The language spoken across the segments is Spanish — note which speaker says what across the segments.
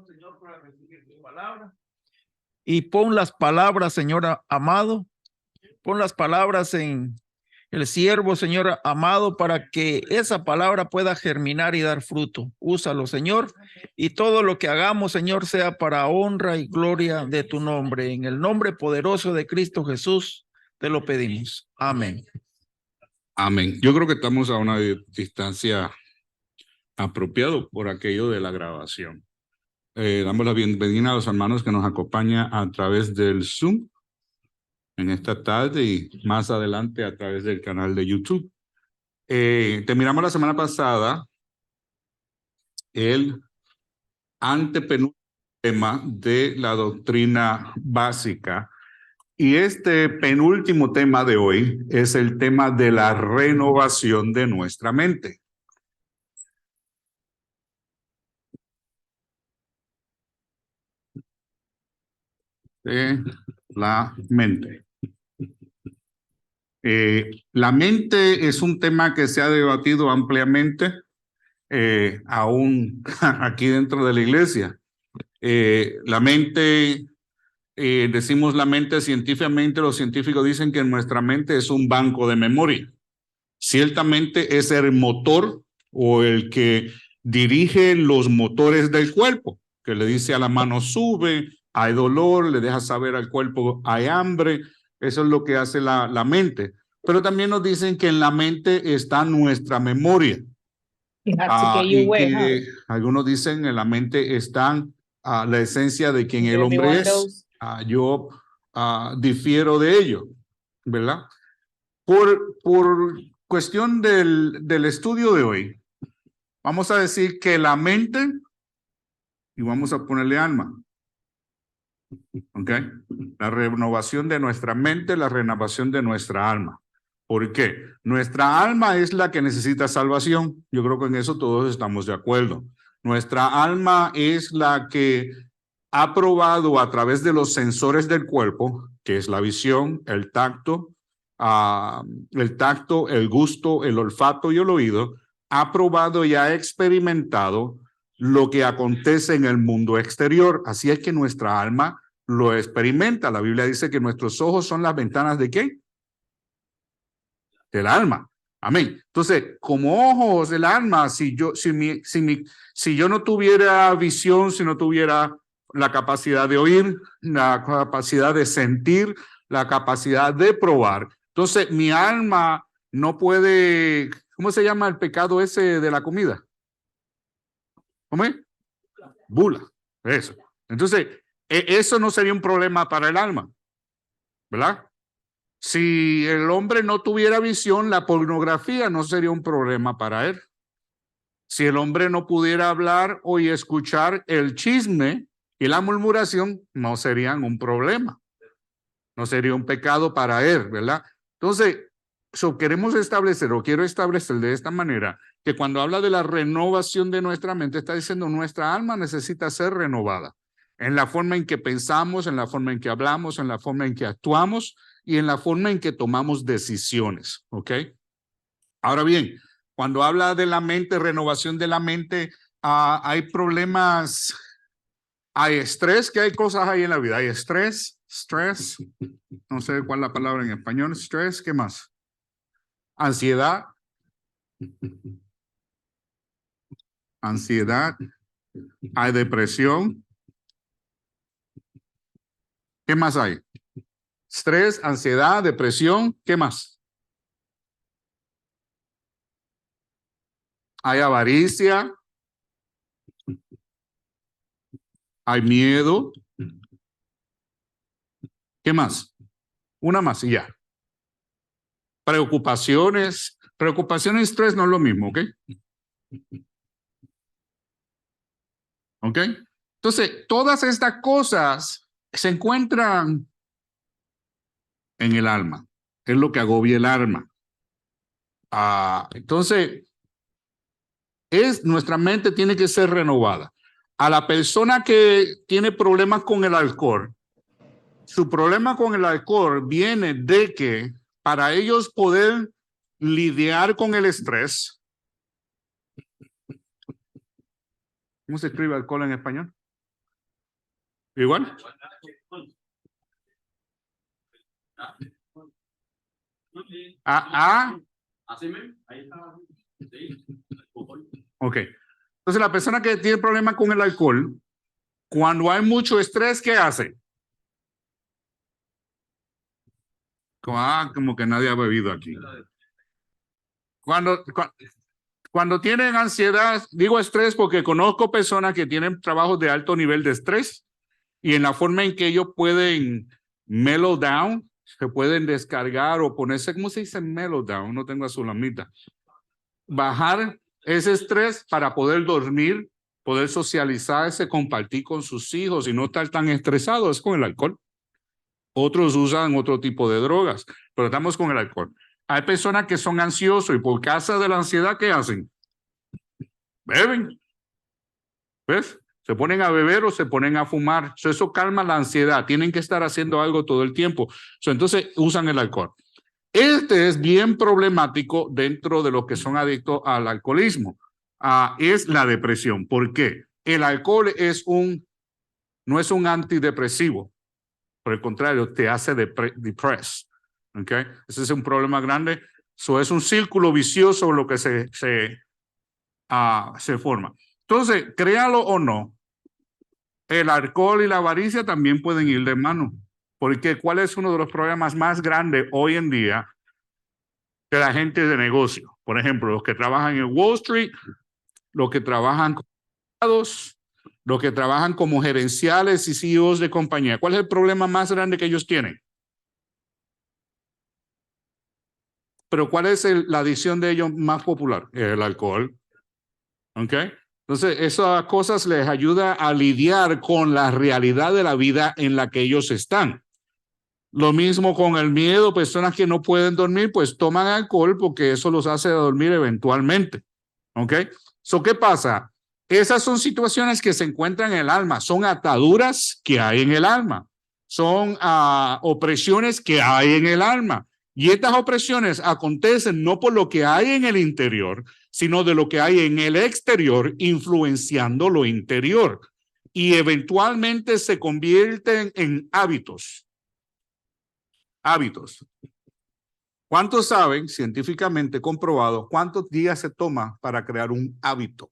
Speaker 1: Señor, para recibir tu palabra. Y pon las palabras, Señor amado, pon las palabras en el siervo, Señor amado, para que esa palabra pueda germinar y dar fruto. Úsalo, Señor, y todo lo que hagamos, Señor, sea para honra y gloria de tu nombre. En el nombre poderoso de Cristo Jesús, te lo pedimos. Amén.
Speaker 2: Amén. Yo creo que estamos a una distancia apropiada por aquello de la grabación. Damos la bienvenida a los hermanos que nos acompañan a través del Zoom en esta tarde y más adelante a través del canal de YouTube. Terminamos la semana pasada el antepenúltimo tema de la doctrina básica y este penúltimo tema de hoy es el tema de la renovación de nuestra mente. De la mente. La mente es un tema que se ha debatido ampliamente, aún aquí dentro de la iglesia. La mente, decimos la mente científicamente, los científicos dicen que nuestra mente es un banco de memoria. Ciertamente es el motor o el que dirige los motores del cuerpo, que le dice a la mano sube, hay dolor, le deja saber al cuerpo hay hambre. Eso es lo que hace la mente. Pero también nos dicen que en la mente está nuestra memoria. Y que algunos dicen en la mente está la esencia de quien el hombre es. Yo difiero de ello, ¿verdad? Por cuestión del estudio de hoy, vamos a decir que la mente, y vamos a ponerle alma, ¿ok? La renovación de nuestra mente, la renovación de nuestra alma. ¿Por qué? Nuestra alma es la que necesita salvación. Yo creo que en eso todos estamos de acuerdo. Nuestra alma es la que ha probado a través de los sensores del cuerpo, que es la visión, el tacto, el gusto, el olfato y el oído, ha probado y ha experimentado lo que acontece en el mundo exterior. Así es que nuestra alma lo experimenta. La Biblia dice que nuestros ojos son las ventanas ¿de qué? Del alma. Amén. Entonces, como ojos del alma, si yo no tuviera visión, si no tuviera la capacidad de oír, la capacidad de sentir, la capacidad de probar, entonces mi alma no puede, ¿cómo se llama el pecado ese de la comida? ¿Cómo es? Bula. Eso. Entonces, eso no sería un problema para el alma, ¿verdad? Si el hombre no tuviera visión, la pornografía no sería un problema para él. Si el hombre no pudiera hablar o escuchar el chisme y la murmuración, no serían un problema. No sería un pecado para él, ¿verdad? Entonces, queremos establecer o quiero establecer de esta manera que cuando habla de la renovación de nuestra mente, está diciendo nuestra alma necesita ser renovada en la forma en que pensamos, en la forma en que hablamos, en la forma en que actuamos y en la forma en que tomamos decisiones, ¿ok? Ahora bien, cuando habla de la mente, renovación de la mente, hay problemas, hay estrés, que hay cosas ahí en la vida, hay estrés, no sé cuál es la palabra en español, estrés, ¿qué más? Ansiedad, hay depresión, ¿qué más hay? Estrés, ansiedad, depresión, ¿qué más? Hay avaricia, hay miedo, ¿qué más? Una más y ya. Preocupaciones y estrés no es lo mismo, ¿ok? ¿Ok? Entonces, todas estas cosas se encuentran en el alma. Es lo que agobia el alma. Entonces, nuestra mente tiene que ser renovada. A la persona que tiene problemas con el alcohol, su problema con el alcohol viene de que para ellos poder lidiar con el estrés, ¿Cómo se escribe alcohol en español? ¿Igual? Ok. Entonces, la persona que tiene problema con el alcohol, cuando hay mucho estrés, ¿qué hace? Como que nadie ha bebido aquí. Cuando tienen ansiedad, digo estrés porque conozco personas que tienen trabajos de alto nivel de estrés y en la forma en que ellos pueden mellow down, se pueden descargar o ponerse, ¿cómo se dice mellow down? No tengo a su lamita. Bajar ese estrés para poder dormir, poder socializarse, compartir con sus hijos y no estar tan estresados con el alcohol. Otros usan otro tipo de drogas, pero estamos con el alcohol. Hay personas que son ansiosos y por causa de la ansiedad, ¿qué hacen? Beben. ¿Ves? Se ponen a beber o se ponen a fumar. Eso calma la ansiedad. Tienen que estar haciendo algo todo el tiempo. Entonces usan el alcohol. Este es bien problemático dentro de los que son adictos al alcoholismo. Es la depresión. ¿Por qué? El alcohol no es un antidepresivo. Por el contrario, te hace depress. ¿Okay? Ese es un problema grande. Es un círculo vicioso lo que se forma. Entonces, créalo o no, el alcohol y la avaricia también pueden ir de mano. Porque ¿cuál es uno de los problemas más grandes hoy en día de la gente de negocio? Por ejemplo, los que trabajan en Wall Street, los que trabajan como empleados, los que trabajan como gerenciales y CEOs de compañía. ¿Cuál es el problema más grande que ellos tienen? Pero ¿cuál es la adicción de ellos más popular? El alcohol. ¿Ok? Entonces, esas cosas les ayuda a lidiar con la realidad de la vida en la que ellos están. Lo mismo con el miedo, personas que no pueden dormir, pues toman alcohol porque eso los hace dormir eventualmente. ¿Ok? ¿Qué pasa? Esas son situaciones que se encuentran en el alma, son ataduras que hay en el alma, son opresiones que hay en el alma. Y estas opresiones acontecen no por lo que hay en el interior, sino de lo que hay en el exterior, influenciando lo interior. Y eventualmente se convierten en hábitos. Hábitos. ¿Cuántos saben, científicamente comprobado, cuántos días se toma para crear un hábito?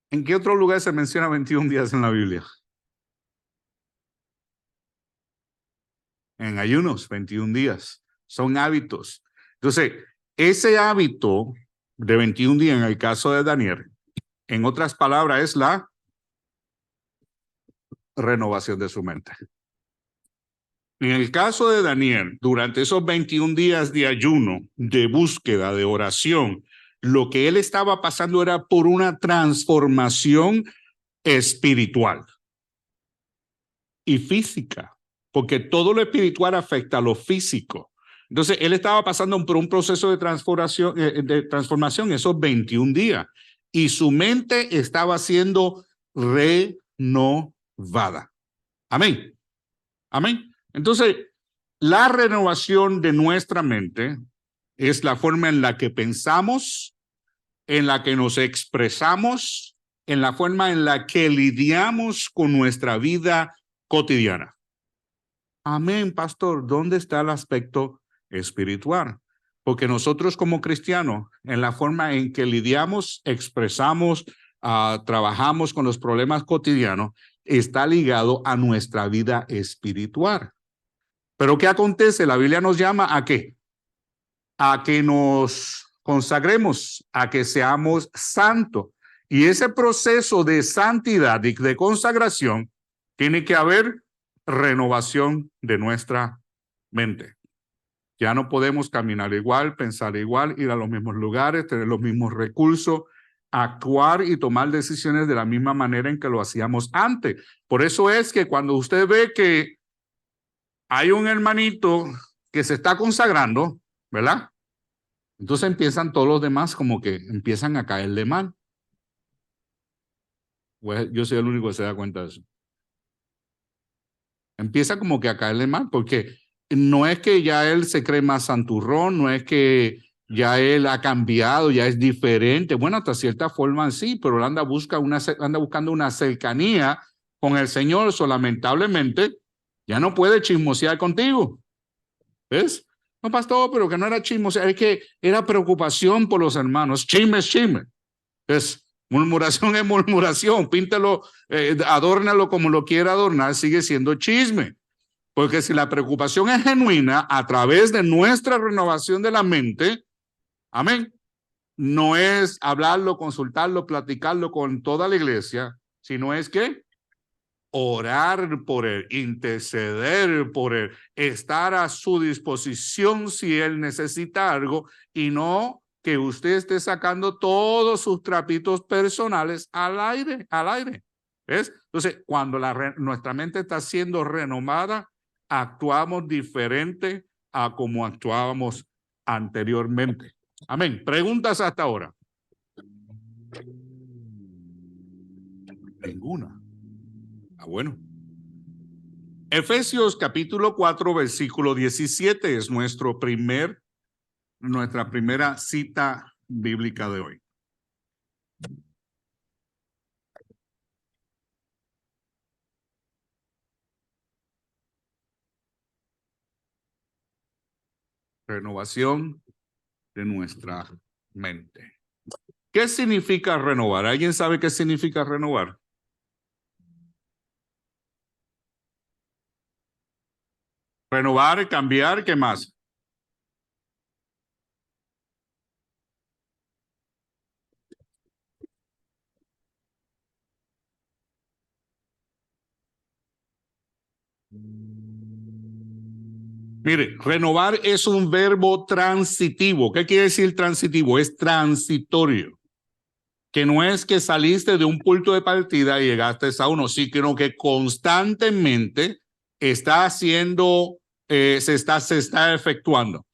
Speaker 2: ¿En qué otro lugar se menciona 21 días en la Biblia? En ayunos, 21 días. Son hábitos. Entonces, ese hábito de 21 días en el caso de Daniel, en otras palabras, es la renovación de su mente. En el caso de Daniel, durante esos 21 días de ayuno, de búsqueda, de oración, lo que él estaba pasando era por una transformación espiritual y física, porque todo lo espiritual afecta a lo físico. Entonces, él estaba pasando por un proceso de transformación esos 21 días y su mente estaba siendo renovada. Amén. Amén. Entonces, la renovación de nuestra mente es la forma en la que pensamos, en la que nos expresamos, en la forma en la que lidiamos con nuestra vida cotidiana. Amén, pastor. ¿Dónde está el aspecto espiritual? Porque nosotros como cristianos, en la forma en que lidiamos, expresamos, trabajamos con los problemas cotidianos, está ligado a nuestra vida espiritual. Pero ¿qué acontece? La Biblia nos llama ¿a qué? A que nos consagremos, a que seamos santos. Y ese proceso de santidad y de consagración tiene que haber renovación de nuestra mente. Ya no podemos caminar igual, pensar igual, ir a los mismos lugares, tener los mismos recursos, actuar y tomar decisiones de la misma manera en que lo hacíamos antes. Por eso es que cuando usted ve que hay un hermanito que se está consagrando, ¿verdad? Entonces empiezan todos los demás como que empiezan a caerle mal. Pues yo soy el único que se da cuenta de eso. Empieza como que a caerle mal, porque no es que ya él se cree más santurrón, no es que ya él ha cambiado, ya es diferente. Bueno, hasta cierta forma sí, pero él anda buscando una cercanía con el Señor. Lamentablemente ya no puede chismosear contigo. ¿Ves? No, pastor, pero que no era chismosear, es que era preocupación por los hermanos. Chisme es chisme. Es murmuración es murmuración. Píntalo, adórnalo como lo quiera adornar, sigue siendo chisme. Porque si la preocupación es genuina a través de nuestra renovación de la mente, amén, no es hablarlo, consultarlo, platicarlo con toda la iglesia, sino es que orar por él, interceder por él, estar a su disposición si él necesita algo y no que usted esté sacando todos sus trapitos personales al aire. ¿Ves? Entonces, cuando nuestra mente está siendo renovada, actuamos diferente a como actuábamos anteriormente. Amén. ¿Preguntas hasta ahora? Ninguna. Bueno. Efesios capítulo 4, versículo 17 es nuestra primera cita bíblica de hoy. Renovación de nuestra mente. ¿Qué significa renovar? ¿Alguien sabe qué significa renovar? Renovar, cambiar, ¿qué más? Mire, renovar es un verbo transitivo. ¿Qué quiere decir transitivo? Es transitorio. Que no es que saliste de un punto de partida y llegaste a uno, sino que constantemente está haciendo, se está efectuando.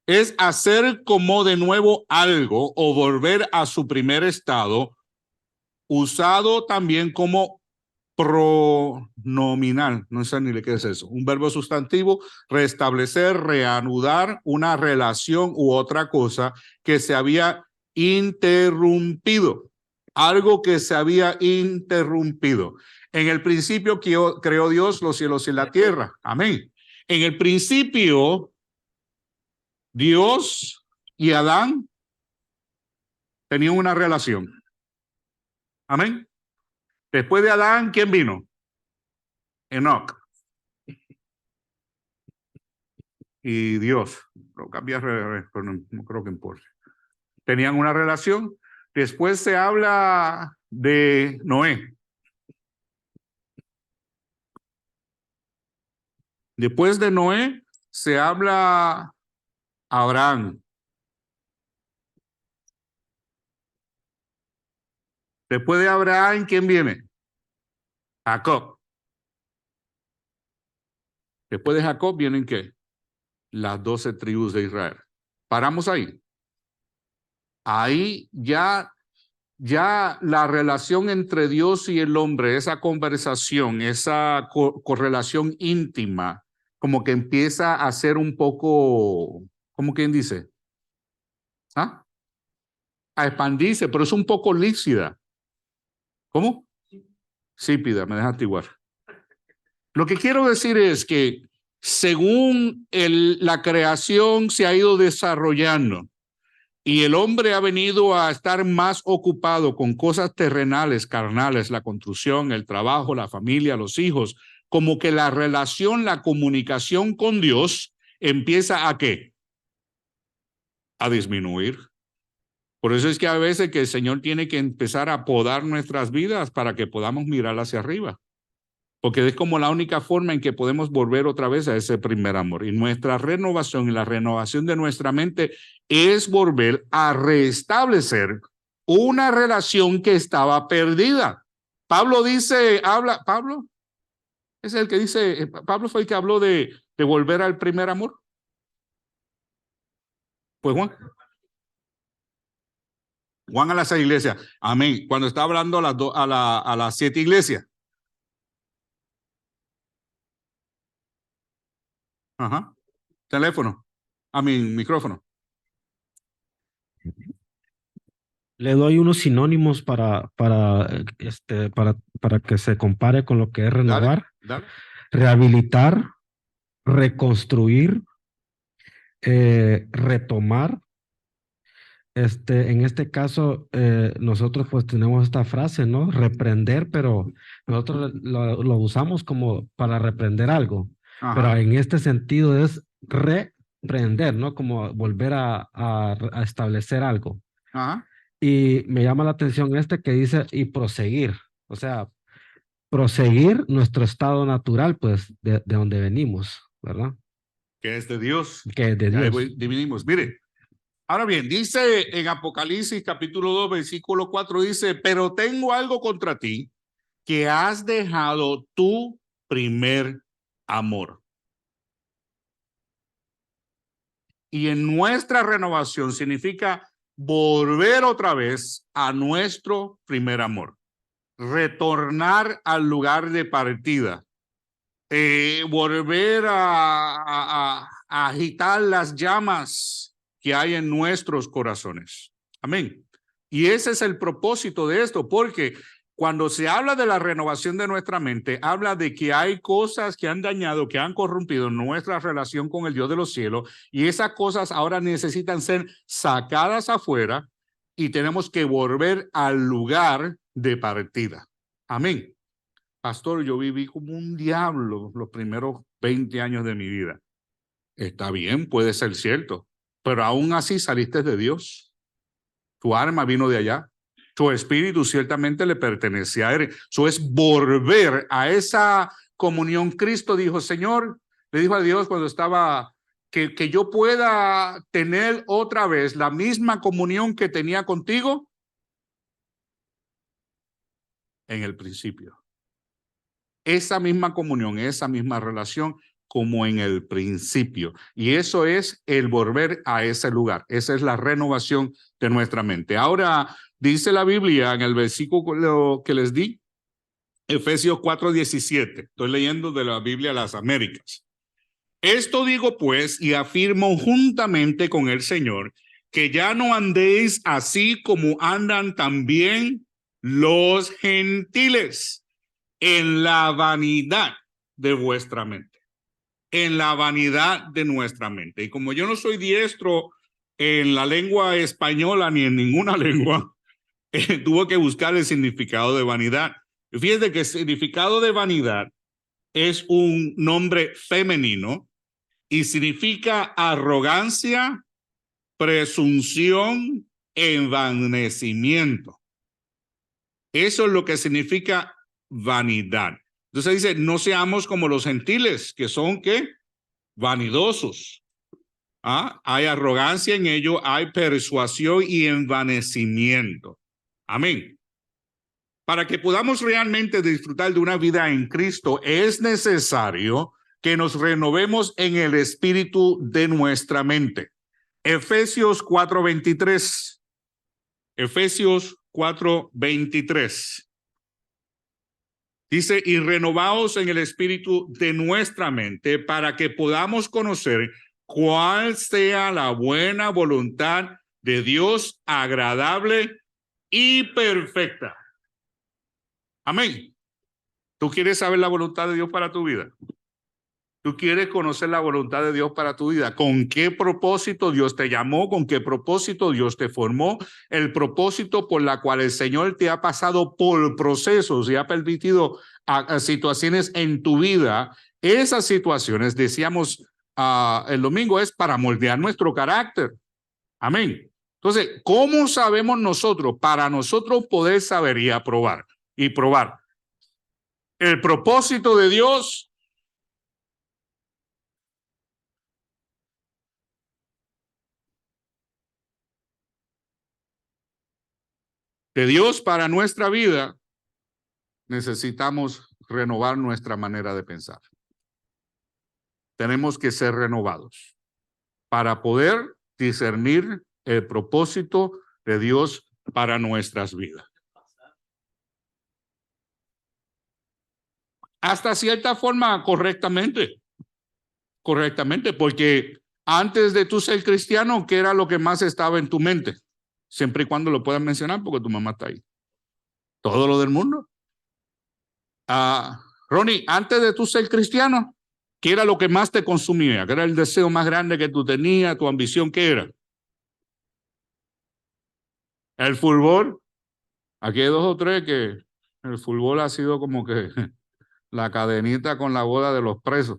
Speaker 2: Es hacer como de nuevo algo o volver a su primer estado, usado también como pronominal, no sé ni qué es eso, un verbo sustantivo, restablecer, reanudar una relación u otra cosa que se había interrumpido, algo que se había interrumpido. En el principio creó Dios los cielos y la tierra, amén. En el principio, Dios y Adán tenían una relación, amén. Después de Adán, ¿quién vino? Enoc. Y Dios, lo cambié, pero no creo que importe. Tenían una relación. Después se habla de Noé. Después de Noé se habla Abraham. Después de Abraham, ¿quién viene? Jacob. Después de Jacob vienen ¿qué? Las 12 tribus de Israel. Paramos ahí. Ahí ya la relación entre Dios y el hombre, esa conversación, esa correlación íntima, como que empieza a ser un poco, ¿cómo quien dice? ¿Ah? A expandirse, pero es un poco lícida. ¿Cómo? Sípida, me dejaste igual. Lo que quiero decir es que según la creación se ha ido desarrollando, y el hombre ha venido a estar más ocupado con cosas terrenales, carnales, la construcción, el trabajo, la familia, los hijos, como que la relación, la comunicación con Dios empieza ¿a qué? A disminuir. Por eso es que a veces que el Señor tiene que empezar a podar nuestras vidas para que podamos mirar hacia arriba. Porque es como la única forma en que podemos volver otra vez a ese primer amor. Y nuestra renovación y la renovación de nuestra mente es volver a restablecer una relación que estaba perdida. Pablo dice, Pablo es el que dice, Pablo fue el que habló de volver al primer amor. Pues Juan a las 6 iglesias, amén. Cuando está hablando a las 7 iglesias. Ajá. Teléfono. A mi micrófono.
Speaker 3: Le doy unos sinónimos para que se compare con lo que es renovar,
Speaker 2: Dale.
Speaker 3: rehabilitar, reconstruir, retomar. En este caso, nosotros pues tenemos esta frase, ¿no? Reprender, pero nosotros lo usamos como para reprender algo, pero
Speaker 2: Ajá.
Speaker 3: en este sentido es reprender, ¿no? Como volver a establecer algo.
Speaker 2: Ajá.
Speaker 3: Y me llama la atención que dice y proseguir, o sea, proseguir nuestro estado natural, pues, de donde venimos, ¿verdad?
Speaker 2: Que es de Dios.
Speaker 3: Que es de
Speaker 2: Y ahí
Speaker 3: Dios.
Speaker 2: dividimos. Mire, ahora bien, dice en Apocalipsis capítulo 2, versículo 4, dice, pero tengo algo contra ti, que has dejado tu primer amor. Y en nuestra renovación significa volver otra vez a nuestro primer amor, retornar al lugar de partida, volver a agitar las llamas que hay en nuestros corazones. Amén. Y ese es el propósito de esto, porque cuando se habla de la renovación de nuestra mente, habla de que hay cosas que han dañado, que han corrompido nuestra relación con el Dios de los cielos, y esas cosas ahora necesitan ser sacadas afuera y tenemos que volver al lugar de partida. Amén. Pastor, yo viví como un diablo los primeros 20 años de mi vida. Está bien, puede ser cierto, pero aún así saliste de Dios. Tu alma vino de allá. Tu espíritu ciertamente le pertenece a Él. Eso es volver a esa comunión. Cristo dijo, Señor, le dijo a Dios cuando estaba, que yo pueda tener otra vez la misma comunión que tenía contigo en el principio. Esa misma comunión, esa misma relación como en el principio. Y eso es el volver a ese lugar. Esa es la renovación de nuestra mente. Ahora dice la Biblia en el versículo que les di, Efesios 4:17. Estoy leyendo de la Biblia Las Américas. Esto digo pues y afirmo juntamente con el Señor, que ya no andéis así como andan también los gentiles, en la vanidad de vuestra mente, en la vanidad de nuestra mente. Y como yo no soy diestro en la lengua española ni en ninguna lengua, tuve que buscar el significado de vanidad. Fíjense que el significado de vanidad es un nombre femenino y significa arrogancia, presunción, envanecimiento. Eso es lo que significa vanidad. Entonces dice, no seamos como los gentiles, que son, ¿qué? Vanidosos. Hay arrogancia en ello, hay persuasión y envanecimiento. Amén. Para que podamos realmente disfrutar de una vida en Cristo, es necesario que nos renovemos en el espíritu de nuestra mente. Efesios 4:23. Efesios 4:23. Dice, y renovaos en el espíritu de nuestra mente para que podamos conocer cuál sea la buena voluntad de Dios, agradable y perfecta. Amén. ¿Tú quieres saber la voluntad de Dios para tu vida? ¿Tú quieres conocer la voluntad de Dios para tu vida? ¿Con qué propósito Dios te llamó? ¿Con qué propósito Dios te formó? El propósito por la cual el Señor te ha pasado por procesos y ha permitido a situaciones en tu vida. Esas situaciones, decíamos el domingo, es para moldear nuestro carácter. Amén. Entonces, ¿cómo sabemos nosotros? Para nosotros poder saber y aprobar y probar el propósito de Dios. De Dios para nuestra vida, necesitamos renovar nuestra manera de pensar. Tenemos que ser renovados para poder discernir el propósito de Dios para nuestras vidas. Hasta cierta forma, correctamente. correctamente, porque antes de tú ser cristiano, ¿qué era lo que más estaba en tu mente? Siempre y cuando lo puedas mencionar, porque tu mamá está ahí. Todo lo del mundo. Ronnie, antes de tú ser cristiano, ¿qué era lo que más te consumía? ¿Qué era el deseo más grande que tú tenías? ¿Tu ambición qué era? El fútbol. Aquí hay 2 o 3 que el fútbol ha sido como que la cadenita con la boda de los presos.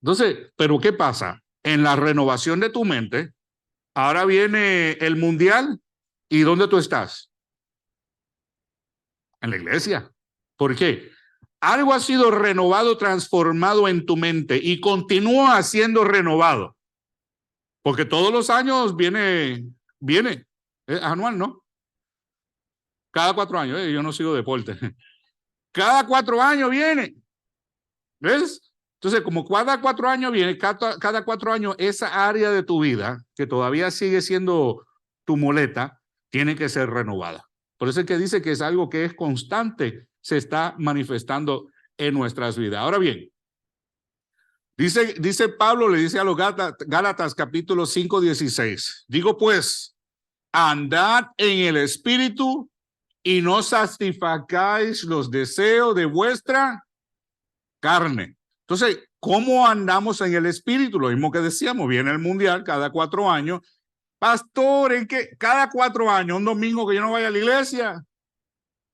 Speaker 2: Entonces, ¿pero qué pasa? En la renovación de tu mente, ahora viene el mundial, ¿y dónde tú estás? En la iglesia. ¿Por qué? Algo ha sido renovado, transformado en tu mente y continúa siendo renovado. Porque todos los años viene, es anual, ¿no? Cada 4 años, yo no sigo deporte. Cada 4 años viene. ¿Ves? Entonces, como cada 4 años viene, cada 4 años, esa área de tu vida, que todavía sigue siendo tu muleta, tiene que ser renovada. Por eso es que dice que es algo que es constante, se está manifestando en nuestras vidas. Ahora bien, dice Pablo, le dice a los Gálatas capítulo 5:16, digo pues, andad en el espíritu y no satisfagáis los deseos de vuestra carne. Entonces, ¿cómo andamos en el espíritu? Lo mismo que decíamos, viene el mundial cada 4 años. Pastor, ¿en qué? Cada 4 años, un domingo que yo no vaya a la iglesia,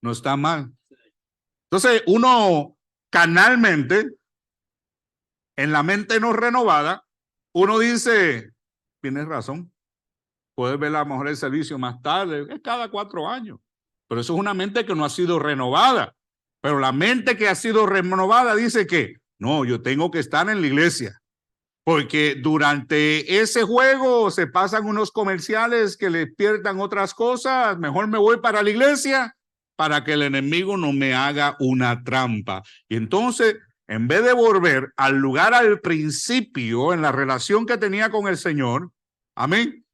Speaker 2: no está mal. Entonces, uno carnalmente, en la mente no renovada, uno dice, tienes razón, puedes ver a lo mejor el servicio más tarde, es cada 4 años. Pero eso es una mente que no ha sido renovada. Pero la mente que ha sido renovada dice que, no, yo tengo que estar en la iglesia. Porque durante ese juego se pasan unos comerciales que le pierdan otras cosas. Mejor me voy para la iglesia para que el enemigo no me haga una trampa. Y entonces, en vez de volver al lugar al principio, en la relación que tenía con el Señor, amén,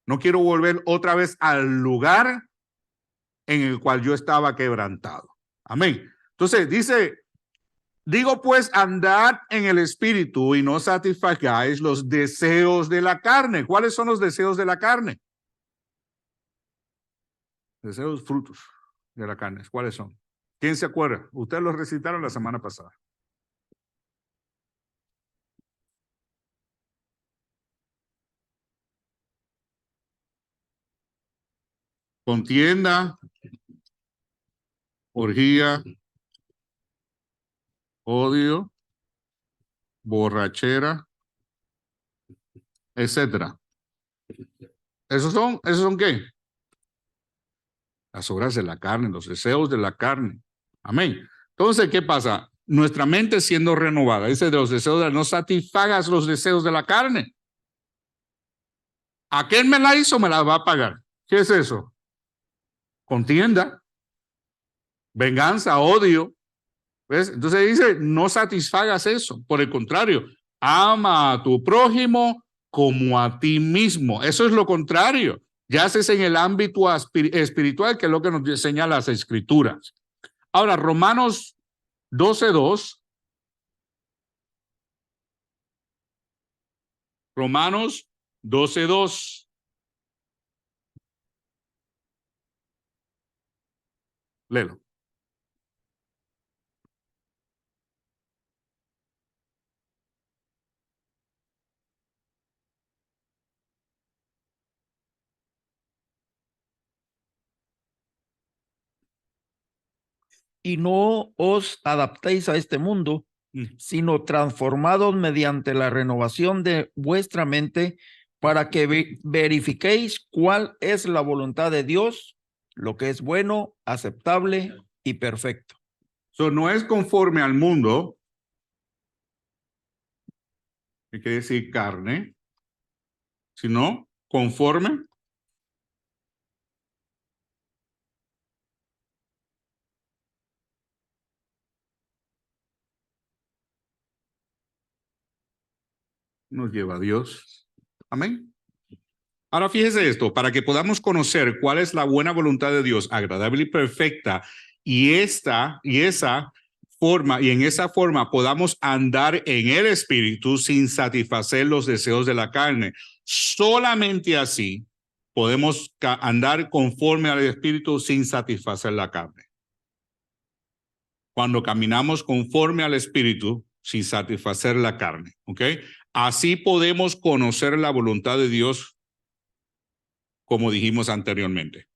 Speaker 2: no quiero volver otra vez al lugar en el cual yo estaba quebrantado. Amén. Entonces dice, digo pues, andad en el espíritu y no satisfagáis los deseos de la carne. ¿Cuáles son los deseos de la carne? Deseos, frutos de la carne. ¿Cuáles son? ¿Quién se acuerda? Ustedes los recitaron la semana pasada. Contienda, orgía, odio, borrachera, etcétera. ¿Esos son qué? Las obras de la carne, los deseos de la carne. Amén. Entonces, ¿qué pasa? Nuestra mente siendo renovada, dice de los deseos de la, no satisfagas los deseos de la carne. Aquel me la hizo, me la va a pagar. ¿Qué es eso? Contienda, venganza, odio. ¿Ves? Entonces dice, no satisfagas eso. Por el contrario, ama a tu prójimo como a ti mismo. Eso es lo contrario. Ya haces en el ámbito espiritual, que es lo que nos enseñan las escrituras. Ahora, Romanos 12:2. Romanos 12:2. Léelo.
Speaker 1: Y no os adaptéis a este mundo, sino transformados mediante la renovación de vuestra mente, para que verifiquéis cuál es la voluntad de Dios, lo que es bueno, aceptable y perfecto.
Speaker 2: So, no es conforme al mundo, que quiere decir carne, sino conforme nos lleva a Dios. Amén. Ahora fíjese esto, para que podamos conocer cuál es la buena voluntad de Dios, agradable y perfecta, y esa forma y en esa forma podamos andar en el Espíritu sin satisfacer los deseos de la carne. Solamente así podemos andar conforme al Espíritu sin satisfacer la carne. Cuando caminamos conforme al Espíritu sin satisfacer la carne, ¿ok? Así podemos conocer la voluntad de Dios, como dijimos anteriormente.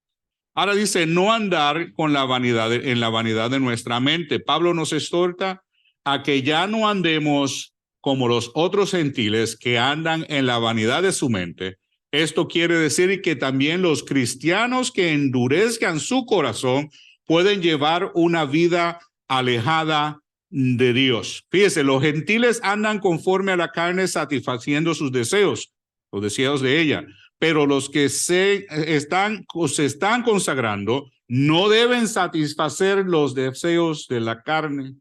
Speaker 2: Ahora dice, no andar con la vanidad en la vanidad de nuestra mente. Pablo nos exhorta a que ya no andemos como los otros gentiles que andan en la vanidad de su mente. Esto quiere decir que también los cristianos que endurezcan su corazón pueden llevar una vida alejada de Dios. Fíjese, los gentiles andan conforme a la carne satisfaciendo sus deseos, los deseos de ella. Pero los que se están consagrando no deben satisfacer los deseos de la carne.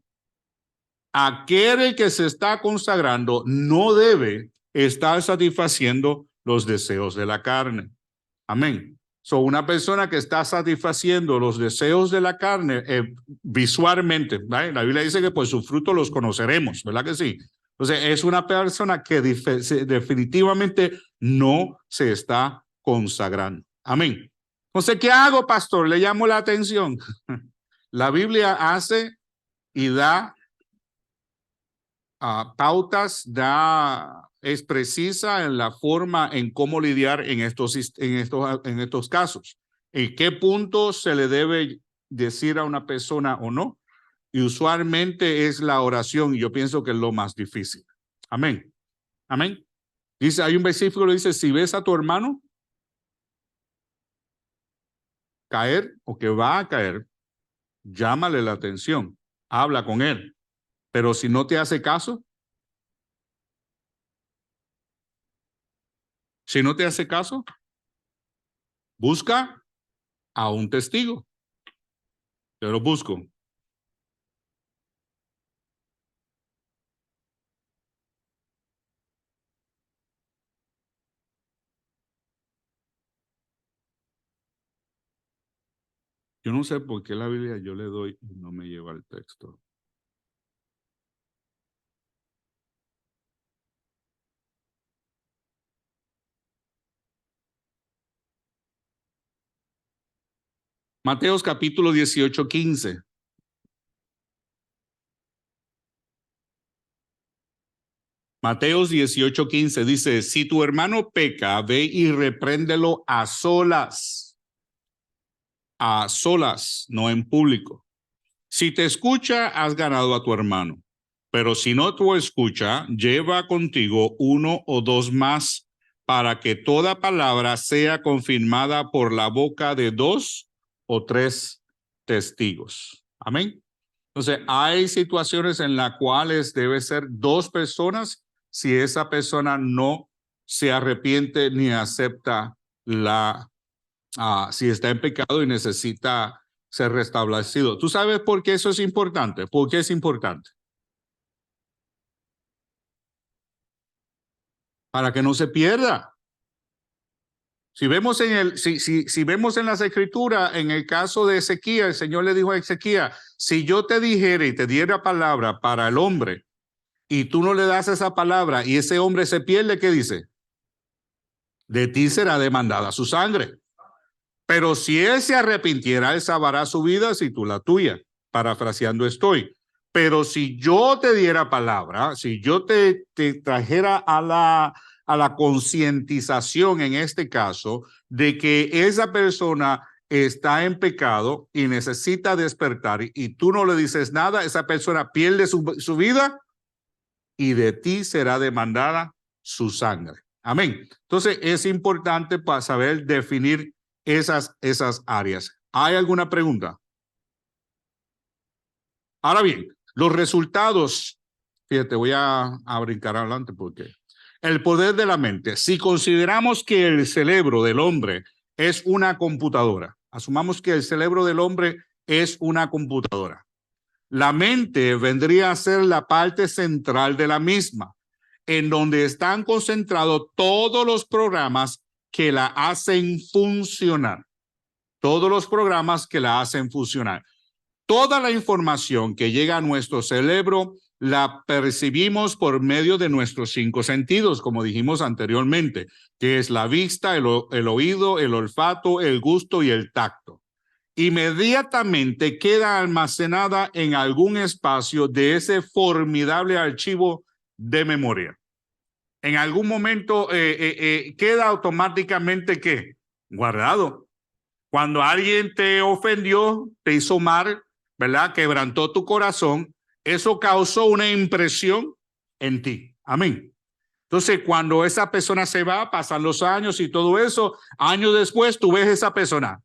Speaker 2: Aquel que se está consagrando no debe estar satisfaciendo los deseos de la carne. Amén. So, una persona que está satisfaciendo los deseos de la carne visualmente, ¿vale? La Biblia dice que por su fruto los conoceremos, ¿verdad que sí? Entonces, es una persona que definitivamente no se está consagrando. Amén. Entonces, ¿qué hago, pastor? Le llamo la atención. La Biblia hace y da pautas, es precisa en la forma en cómo lidiar en estos casos. ¿En qué punto se le debe decir a una persona o no? Y usualmente es la oración, y yo pienso que es lo más difícil. Amén. Amén. Dice, hay un versículo que dice, si ves a tu hermano caer o que va a caer, llámale la atención, habla con él. Pero si no te hace caso, busca a un testigo. Yo lo busco. Yo no sé por qué la Biblia yo le doy y no me lleva el texto. Mateos capítulo 18:15. Mateos 18:15 dice, si tu hermano peca, ve y repréndelo a solas, no en público. Si te escucha, has ganado a tu hermano. Pero si no te escucha, lleva contigo uno o dos más para que toda palabra sea confirmada por la boca de 2 o 3 testigos. Amén. Entonces, hay situaciones en las cuales debe ser 2 personas si esa persona no se arrepiente ni acepta si está en pecado y necesita ser restablecido. ¿Tú sabes por qué eso es importante? ¿Por qué es importante? Para que no se pierda. Si vemos si vemos en las escrituras, en el caso de Ezequías, el Señor le dijo a Ezequías, si yo te dijera y te diera palabra para el hombre y tú no le das esa palabra y ese hombre se pierde, ¿qué dice? De ti será demandada su sangre. Pero si él se arrepintiera, él salvará su vida si tú la tuya. Parafraseando estoy. Pero si yo te diera palabra, si yo te trajera a la concientización en este caso de que esa persona está en pecado y necesita despertar y tú no le dices nada, esa persona pierde su vida y de ti será demandada su sangre. Amén. Entonces es importante para saber definir esas áreas. ¿Hay alguna pregunta? Ahora bien, los resultados, fíjate, voy a brincar adelante porque el poder de la mente. Si consideramos que el cerebro del hombre es una computadora, asumamos que el cerebro del hombre es una computadora. La mente vendría a ser la parte central de la misma, en donde están concentrados todos los programas que la hacen funcionar. Todos los programas que la hacen funcionar. Toda la información que llega a nuestro cerebro la percibimos por medio de nuestros 5 sentidos, como dijimos anteriormente, que es la vista, el oído, el olfato, el gusto y el tacto. Inmediatamente queda almacenada en algún espacio de ese formidable archivo de memoria. En algún momento queda automáticamente ¿qué? Guardado. Cuando alguien te ofendió, te hizo mal, ¿verdad? Quebrantó tu corazón, eso causó una impresión en ti. Amén. Entonces, cuando esa persona se va, pasan los años y todo eso, años después tú ves a esa persona.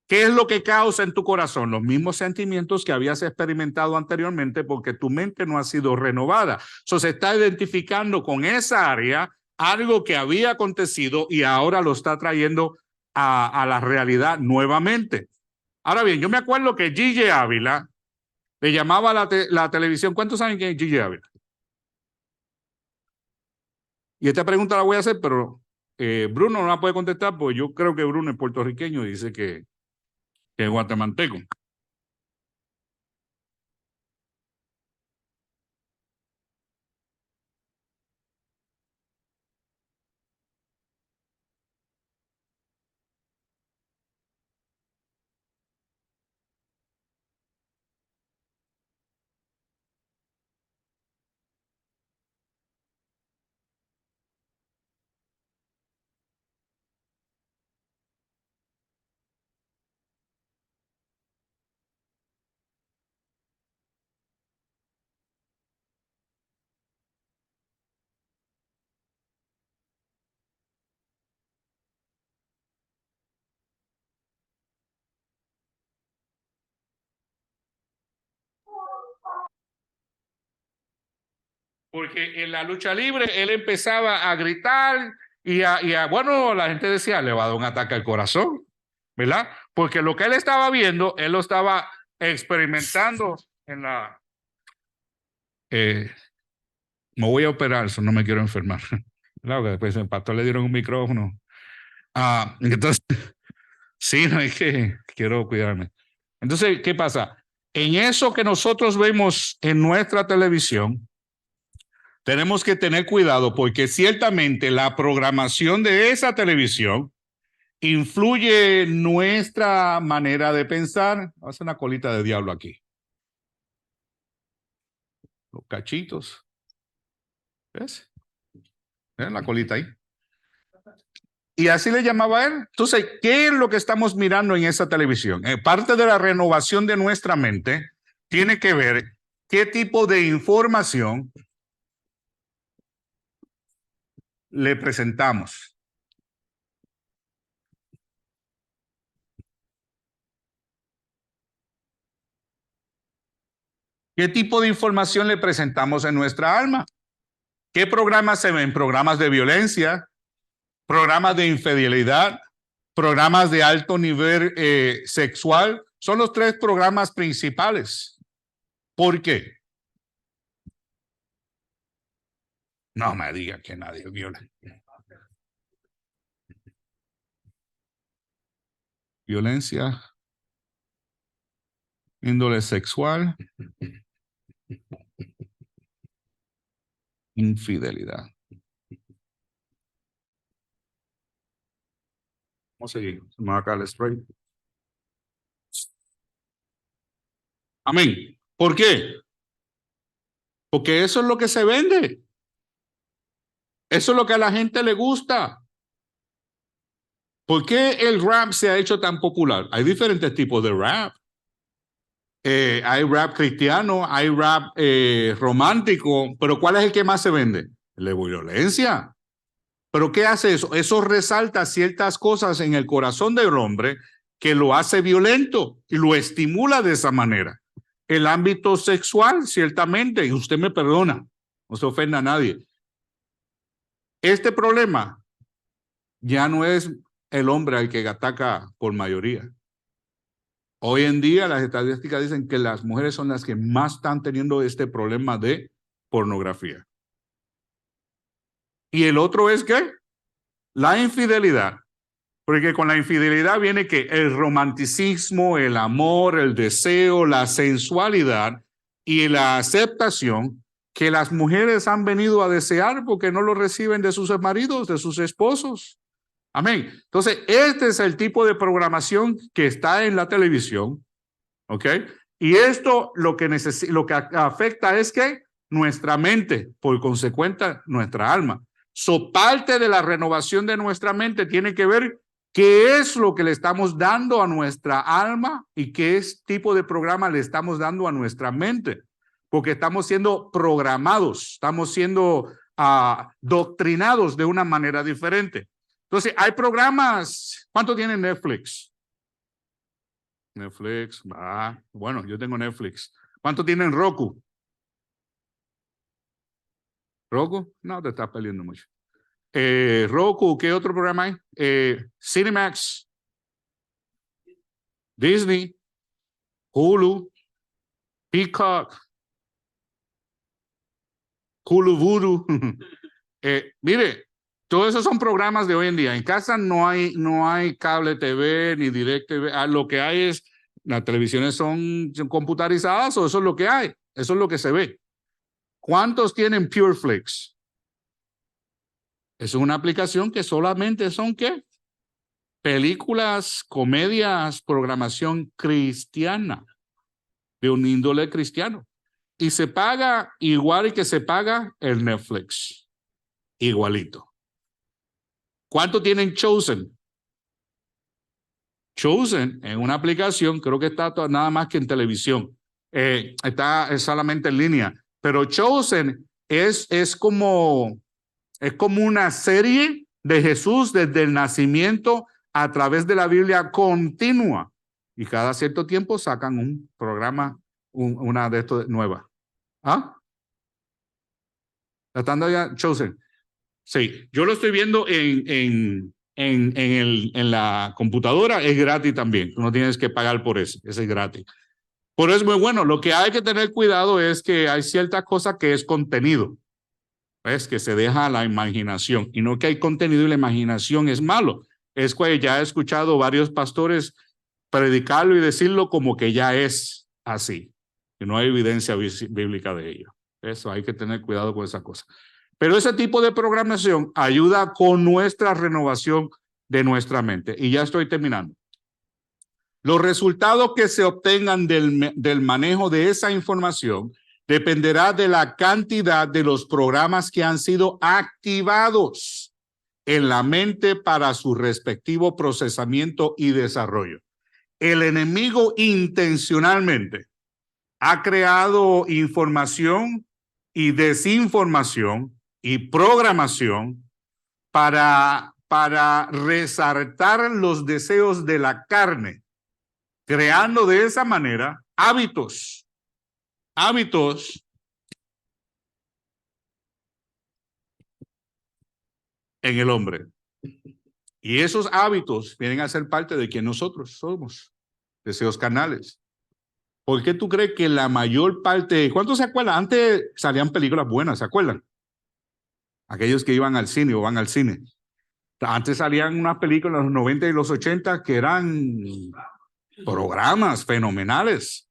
Speaker 2: ¿Qué es lo que causa en tu corazón? Los mismos sentimientos que habías experimentado anteriormente porque tu mente no ha sido renovada. So, se está identificando con esa área algo que había acontecido y ahora lo está trayendo a la realidad nuevamente. Ahora bien, yo me acuerdo que Gigi Ávila le llamaba a la televisión. ¿Cuántos saben quién es Gigi Ávila? Y esta pregunta la voy a hacer, pero Bruno no la puede contestar porque yo creo que Bruno es puertorriqueño y dice que es guatemalteco. Porque en la lucha libre él empezaba a gritar bueno, la gente decía, le va a dar un ataque al corazón, ¿verdad? Porque lo que él estaba viendo, él lo estaba experimentando en la... me voy a operar, eso no me quiero enfermar. Claro que después el pastor le dieron un micrófono. Entonces, sí, no es que quiero cuidarme. Entonces, ¿qué pasa? En eso que nosotros vemos en nuestra televisión, tenemos que tener cuidado porque ciertamente la programación de esa televisión influye en nuestra manera de pensar. Hace una colita de diablo aquí. Los cachitos. ¿Ves? ¿Ven la colita ahí? Y así le llamaba él. Entonces, ¿qué es lo que estamos mirando en esa televisión? Parte de la renovación de nuestra mente tiene que ver qué tipo de información le presentamos. ¿Qué tipo de información le presentamos en nuestra alma? ¿Qué programas se ven? Programas de violencia, programas de infidelidad, programas de alto nivel sexual. Son los 3 programas principales. ¿Por qué? No me diga que nadie viola. Violencia, índole sexual, infidelidad. Vamos a seguir. Se me va a caer el spray. Amén. ¿Por qué? Porque eso es lo que se vende. Eso es lo que a la gente le gusta. ¿Por qué el rap se ha hecho tan popular? Hay diferentes tipos de rap. Hay rap cristiano, hay rap romántico, pero ¿cuál es el que más se vende? La violencia. ¿Pero qué hace eso? Eso resalta ciertas cosas en el corazón del hombre que lo hace violento y lo estimula de esa manera. El ámbito sexual, ciertamente, y usted me perdona, no se ofenda a nadie. Este problema ya no es el hombre al que ataca por mayoría. Hoy en día las estadísticas dicen que las mujeres son las que más están teniendo este problema de pornografía. Y el otro es ¿qué? La infidelidad. Porque con la infidelidad viene que el romanticismo, el amor, el deseo, la sensualidad y la aceptación que las mujeres han venido a desear porque no lo reciben de sus maridos, de sus esposos. Amén. Entonces, este es el tipo de programación que está en la televisión, ¿ok? Y esto lo que afecta es que nuestra mente, por consecuente, nuestra alma. Parte de la renovación de nuestra mente tiene que ver qué es lo que le estamos dando a nuestra alma y qué tipo de programa le estamos dando a nuestra mente. Porque estamos siendo programados, estamos siendo doctrinados de una manera diferente. Entonces, hay programas. ¿Cuánto tiene Netflix? Netflix, bueno, yo tengo Netflix. ¿Cuánto tienen Roku? ¿Roku? No, te estás perdiendo mucho. Roku, ¿qué otro programa hay? Cinemax, Disney, Hulu, Peacock, Hulu Voodoo. Mire, todos esos son programas de hoy en día. En casa no hay cable TV ni Direct TV. Lo que hay es, las televisiones son computarizadas o eso es lo que hay. Eso es lo que se ve. ¿Cuántos tienen PureFlix? Es una aplicación que solamente son, ¿qué? Películas, comedias, programación cristiana, de un índole cristiano. Y se paga igual que se paga el Netflix. Igualito. ¿Cuánto tienen Chosen? Chosen en una aplicación, creo que está nada más que en televisión. Es solamente en línea. Pero Chosen es como una serie de Jesús desde el nacimiento a través de la Biblia continua. Y cada cierto tiempo sacan un programa, una de estos nueva. ¿Ah? ¿La están dando ya Chosen? Sí, yo lo estoy viendo en la computadora, es gratis también. Tú no tienes que pagar por eso, ese es gratis. Por eso es muy bueno. Lo que hay que tener cuidado es que hay ciertas cosas que es contenido. Es que se deja a la imaginación y no que hay contenido y la imaginación es malo. Es que ya he escuchado varios pastores predicarlo y decirlo como que ya es así. Y no hay evidencia bíblica de ello. Eso hay que tener cuidado con esa cosa. Pero ese tipo de programación ayuda con nuestra renovación de nuestra mente. Y ya estoy terminando. Los resultados que se obtengan del manejo de esa información dependerá de la cantidad de los programas que han sido activados en la mente para su respectivo procesamiento y desarrollo. El enemigo intencionalmente ha creado información y desinformación y programación para resaltar los deseos de la carne, creando de esa manera hábitos en el hombre. Y esos hábitos vienen a ser parte de quien nosotros somos, deseos carnales. ¿Por qué tú crees que la mayor parte, ¿cuántos se acuerdan? Antes salían películas buenas, ¿se acuerdan? Aquellos que iban al cine o van al cine. Antes salían unas películas en los 90 y los 80 que eran programas fenomenales.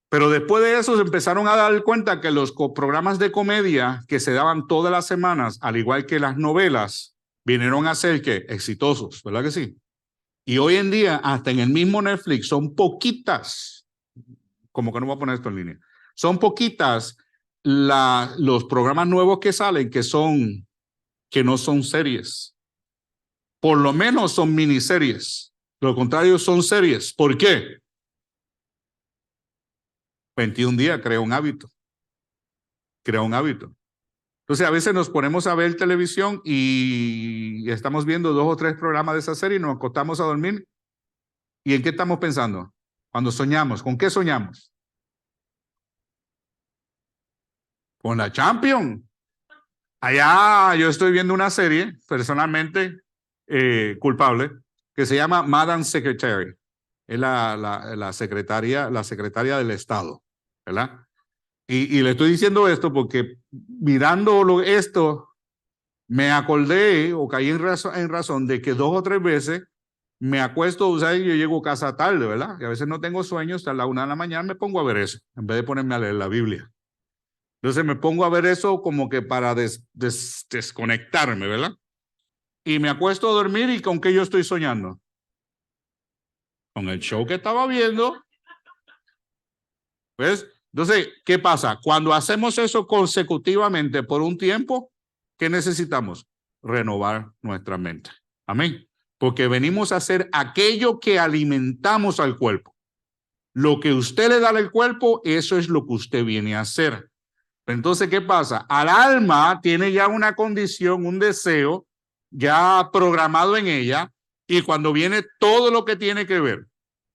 Speaker 2: Pero después de eso se empezaron a dar cuenta que los programas de comedia que se daban todas las semanas, al igual que las novelas, vinieron a ser que exitosos, ¿verdad que sí? Y hoy en día, hasta en el mismo Netflix, son poquitas, como que no voy a poner esto en línea, son poquitas los programas nuevos que salen que no son series. Por lo menos son miniseries. Lo contrario son series. ¿Por qué? 21 días crea un hábito. Crea un hábito. Entonces a veces nos ponemos a ver televisión y estamos viendo 2 o 3 programas de esa serie y nos acostamos a dormir. ¿Y en qué estamos pensando? Cuando soñamos, ¿con qué soñamos? Con la Champions. Allá yo estoy viendo una serie, personalmente culpable, que se llama Madam Secretary. Es la secretaria del Estado, ¿verdad? Y le estoy diciendo esto porque mirando esto, me acordé o caí en razón de que 2 o 3 veces me acuesto, o sea, yo llego a casa tarde, ¿verdad? Y a veces no tengo sueño, hasta la 1 de la mañana me pongo a ver eso, en vez de ponerme a leer la Biblia. Entonces me pongo a ver eso como que para desconectarme, ¿verdad? Y me acuesto a dormir, ¿y con qué yo estoy soñando? Con el show que estaba viendo. ¿Ves? Entonces, ¿qué pasa? Cuando hacemos eso consecutivamente por un tiempo, ¿qué necesitamos? Renovar nuestra mente. Amén. Porque venimos a hacer aquello que alimentamos al cuerpo. Lo que usted le da al cuerpo, eso es lo que usted viene a hacer. Entonces, ¿qué pasa? Al alma tiene ya una condición, un deseo ya programado en ella, y cuando viene todo lo que tiene que ver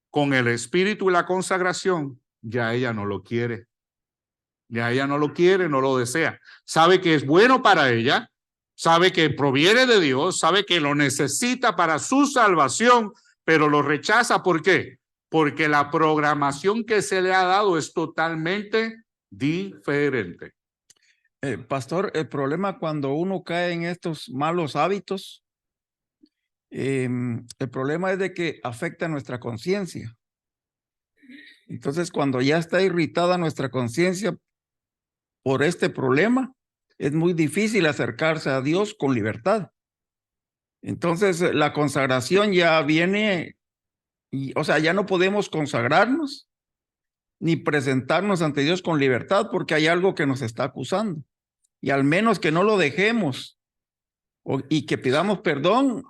Speaker 2: con el espíritu y la consagración, ya ella no lo quiere. Ya ella no lo quiere, no lo desea. Sabe que es bueno para ella, sabe que proviene de Dios, sabe que lo necesita para su salvación, pero lo rechaza. ¿Por qué? Porque la programación que se le ha dado es totalmente diferente.
Speaker 1: Pastor, el problema cuando uno cae en estos malos hábitos, el problema es de que afecta nuestra conciencia. Entonces, cuando ya está irritada nuestra conciencia por este problema, es muy difícil acercarse a Dios con libertad. Entonces, la consagración ya viene, o sea, ya no podemos consagrarnos ni presentarnos ante Dios con libertad porque hay algo que nos está acusando. Y al menos que no lo dejemos y que pidamos perdón,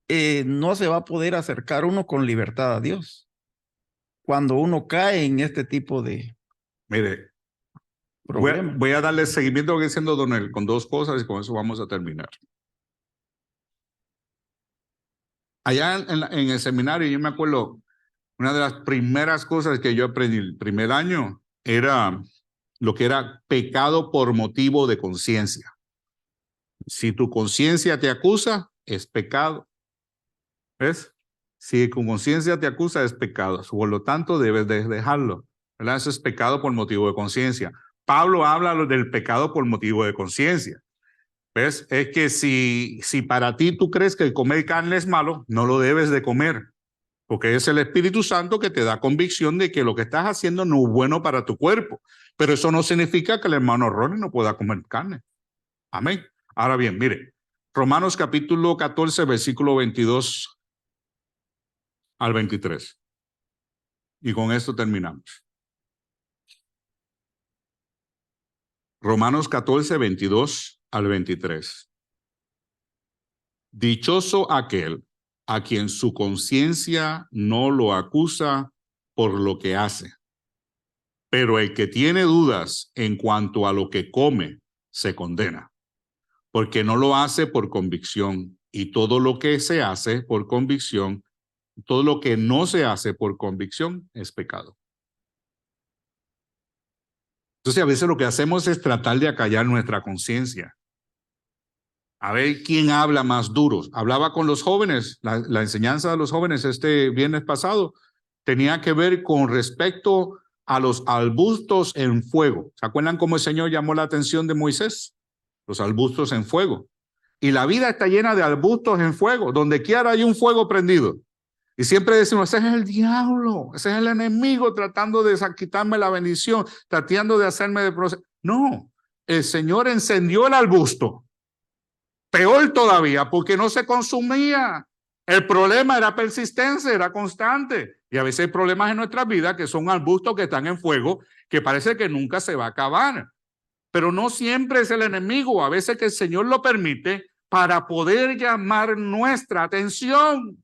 Speaker 1: no se va a poder acercar uno con libertad a Dios cuando uno cae en este tipo de
Speaker 2: Mire,
Speaker 1: problemas.
Speaker 2: voy a darle seguimiento a lo que está diciendo Donel con 2 cosas y con eso vamos a terminar. Allá en el seminario, yo me acuerdo, una de las primeras cosas que yo aprendí el primer año era lo que era pecado por motivo de conciencia. Si tu conciencia te acusa, es pecado. ¿Ves? Si tu conciencia te acusa, es pecado. Por lo tanto, debes de dejarlo. ¿Verdad? Eso es pecado por motivo de conciencia. Pablo habla del pecado por motivo de conciencia. ¿Ves? Es que si para ti tú crees que el comer carne es malo, no lo debes de comer. Porque es el Espíritu Santo que te da convicción de que lo que estás haciendo no es bueno para tu cuerpo. Pero eso no significa que el hermano Ronnie no pueda comer carne. Amén. Ahora bien, mire, Romanos capítulo 14, versículo 22 al 23. Y con esto terminamos. Romanos 14, 22 al 23. Dichoso aquel a quien su conciencia no lo acusa por lo que hace. Pero el que tiene dudas en cuanto a lo que come, se condena, porque no lo hace por convicción, y todo lo que se hace por convicción, todo lo que no se hace por convicción es pecado. Entonces, a veces lo que hacemos es tratar de acallar nuestra conciencia. A ver quién habla más duro. Hablaba con los jóvenes, la enseñanza de los jóvenes este viernes pasado tenía que ver con respecto a los arbustos en fuego. ¿Se acuerdan cómo el Señor llamó la atención de Moisés? Los arbustos en fuego. Y la vida está llena de arbustos en fuego. Donde quiera hay un fuego prendido. Y siempre decimos, ese es el diablo, ese es el enemigo tratando de quitarme la bendición, tratando de hacerme de proceso. No, el Señor encendió el arbusto. Peor todavía, porque no se consumía. El problema era persistencia, era constante. Y a veces hay problemas en nuestra vida que son arbustos que están en fuego, que parece que nunca se va a acabar. Pero no siempre es el enemigo, a veces que el Señor lo permite para poder llamar nuestra atención.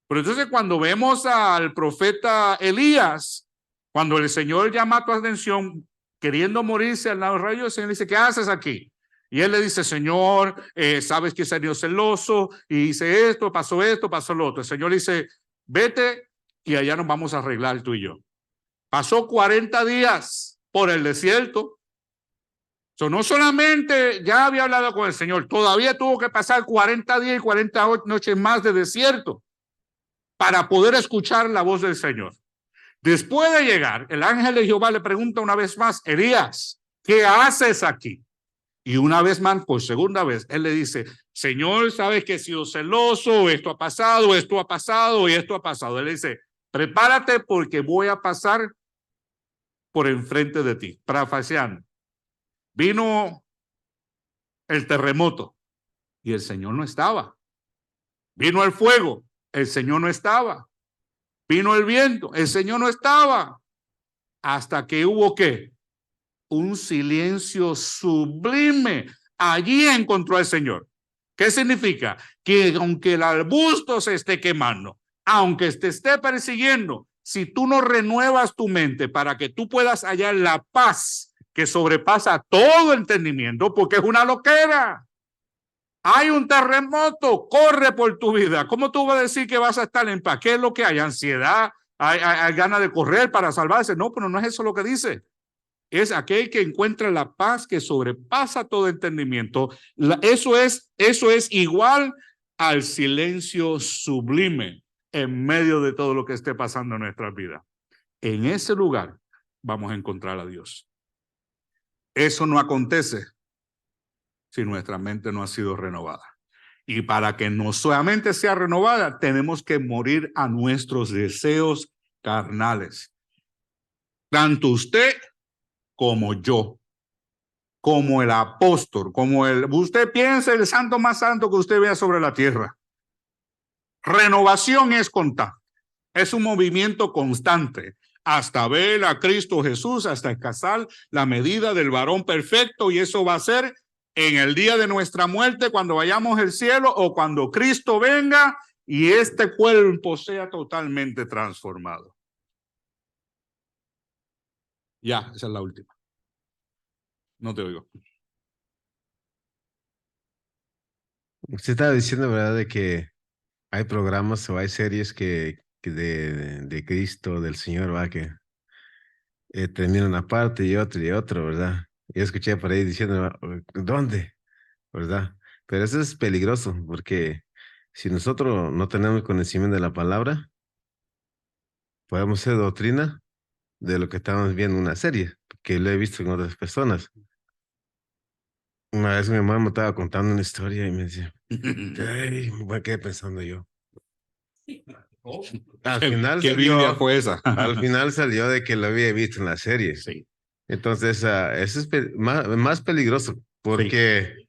Speaker 2: Pero entonces cuando vemos al profeta Elías, cuando el Señor llama tu atención queriendo morirse al lado del rayo, el Señor dice, ¿qué haces aquí? Y él le dice, Señor, sabes que salió celoso y hice esto, pasó lo otro. El Señor le dice, vete y allá nos vamos a arreglar tú y yo. Pasó 40 días por el desierto. No solamente ya había hablado con el Señor, todavía tuvo que pasar 40 días y 40 noches más de desierto para poder escuchar la voz del Señor. Después de llegar, el ángel de Jehová le pregunta una vez más, Elías, ¿qué haces aquí? Y una vez más, por segunda vez, él le dice, Señor, sabes que he sido celoso, esto ha pasado, esto ha pasado y esto ha pasado. Él le dice, prepárate porque voy a pasar por enfrente de ti. Parafraseando. Vino el terremoto y el Señor no estaba. Vino el fuego, el Señor no estaba. Vino el viento, el Señor no estaba. Hasta que hubo ¿qué? Un silencio sublime. Allí encontró al Señor. ¿Qué significa? Que aunque el arbusto se esté quemando, aunque te esté persiguiendo, si tú no renuevas tu mente para que tú puedas hallar la paz que sobrepasa todo entendimiento, porque es una loquera. Hay un terremoto, corre por tu vida. ¿Cómo tú vas a decir que vas a estar en paz? ¿Qué es lo que hay? ¿Ansiedad? ¿Hay ganas de correr para salvarse? No, pero no es eso lo que dice. Es aquel que encuentra la paz que sobrepasa todo entendimiento. Eso es igual al silencio sublime en medio de todo lo que esté pasando en nuestras vidas. En ese lugar vamos a encontrar a Dios. Eso no acontece si nuestra mente no ha sido renovada. Y para que no solamente sea renovada, tenemos que morir a nuestros deseos carnales. Tanto usted como yo, como el apóstol, usted piensa el santo más santo que usted vea sobre la tierra. Renovación es constante, es un movimiento constante hasta ver a Cristo Jesús, hasta alcanzar la medida del varón perfecto, y eso va a ser en el día de nuestra muerte, cuando vayamos al cielo o cuando Cristo venga y este cuerpo sea totalmente transformado. Ya, esa es la última. No te oigo.
Speaker 4: Usted estaba diciendo, ¿verdad?, de que hay programas o hay series que de Cristo, del Señor, va, que terminan una parte y otro, ¿verdad? Yo escuché por ahí diciendo, ¿dónde? ¿Verdad? Pero eso es peligroso, porque si nosotros no tenemos conocimiento de la palabra, podemos ser doctrina de lo que estamos viendo en una serie, que lo he visto en otras personas. Una vez mi mamá me estaba contando una historia y me decía, ay, me quedé pensando yo. Al final
Speaker 2: ¿Qué Biblia fue esa?
Speaker 4: Al final salió de que lo había visto en la serie.
Speaker 2: Sí.
Speaker 4: Entonces, eso es más peligroso, porque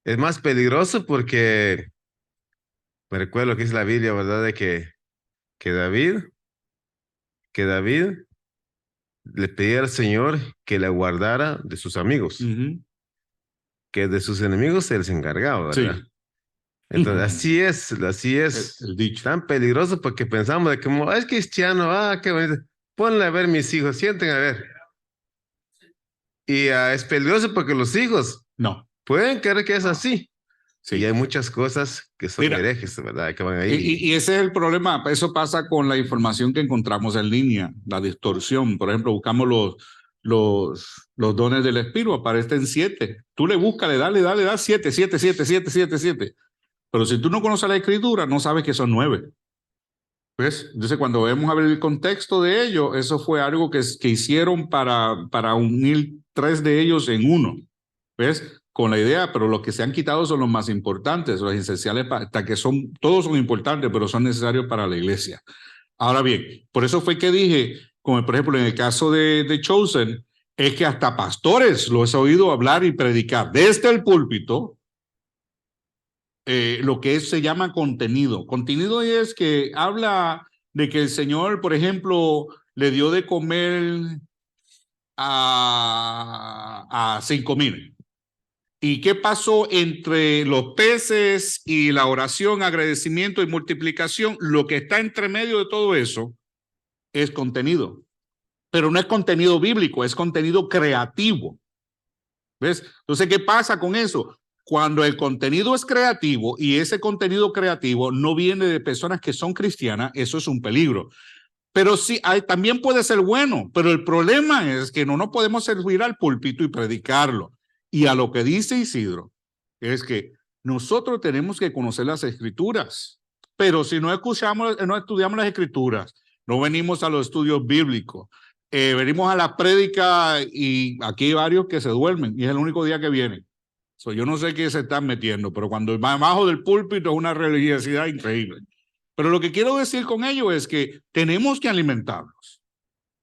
Speaker 4: es más peligroso porque me recuerdo lo que dice la Biblia, ¿verdad? De que David le pedía al Señor que le guardara de sus amigos, que de sus enemigos él se encargaba, ¿verdad?
Speaker 2: Sí.
Speaker 4: Entonces, así es
Speaker 2: El dicho.
Speaker 4: tan peligroso porque pensamos de que como, es cristiano, qué bonito, ponle a ver mis hijos, sienten a ver. Y es peligroso porque los hijos
Speaker 2: No.
Speaker 4: pueden creer que es así.
Speaker 2: Sí.
Speaker 4: Y hay muchas cosas que son herejes, ¿verdad? Que van ahí.
Speaker 2: Y ese es el problema. Eso pasa con la información que encontramos en línea, la distorsión. Por ejemplo, buscamos los dones del Espíritu, aparecen 7. Tú le buscas, le das 7. Pero si tú no conoces la Escritura, no sabes que son 9. ¿Ves? Entonces, cuando vemos a ver el contexto de ello, eso fue algo que hicieron para unir 3 de ellos en uno. ¿Ves? Con la idea, pero los que se han quitado son los más importantes, los esenciales, todos son importantes, pero son necesarios para la iglesia. Ahora bien, por eso fue que dije, como por ejemplo en el caso de Chosen, es que hasta pastores los he oído hablar y predicar desde el púlpito, lo que se llama contenido. Contenido es que habla de que el Señor, por ejemplo, le dio de comer a 5,000. ¿Y qué pasó entre los peces y la oración, agradecimiento y multiplicación? Lo que está entre medio de todo eso es contenido. Pero no es contenido bíblico, es contenido creativo. ¿Ves? Entonces, ¿qué pasa con eso? Cuando el contenido es creativo y ese contenido creativo no viene de personas que son cristianas, eso es un peligro. Pero sí, también puede ser bueno, pero el problema es que no nos podemos servir al púlpito y predicarlo. Y a lo que dice Isidro, es que nosotros tenemos que conocer las Escrituras, pero si no estudiamos las Escrituras, no venimos a los estudios bíblicos, venimos a la prédica y aquí hay varios que se duermen y es el único día que vienen. Yo no sé qué se están metiendo, pero cuando va abajo del púlpito es una religiosidad increíble. Pero lo que quiero decir con ello es que tenemos que alimentarlos.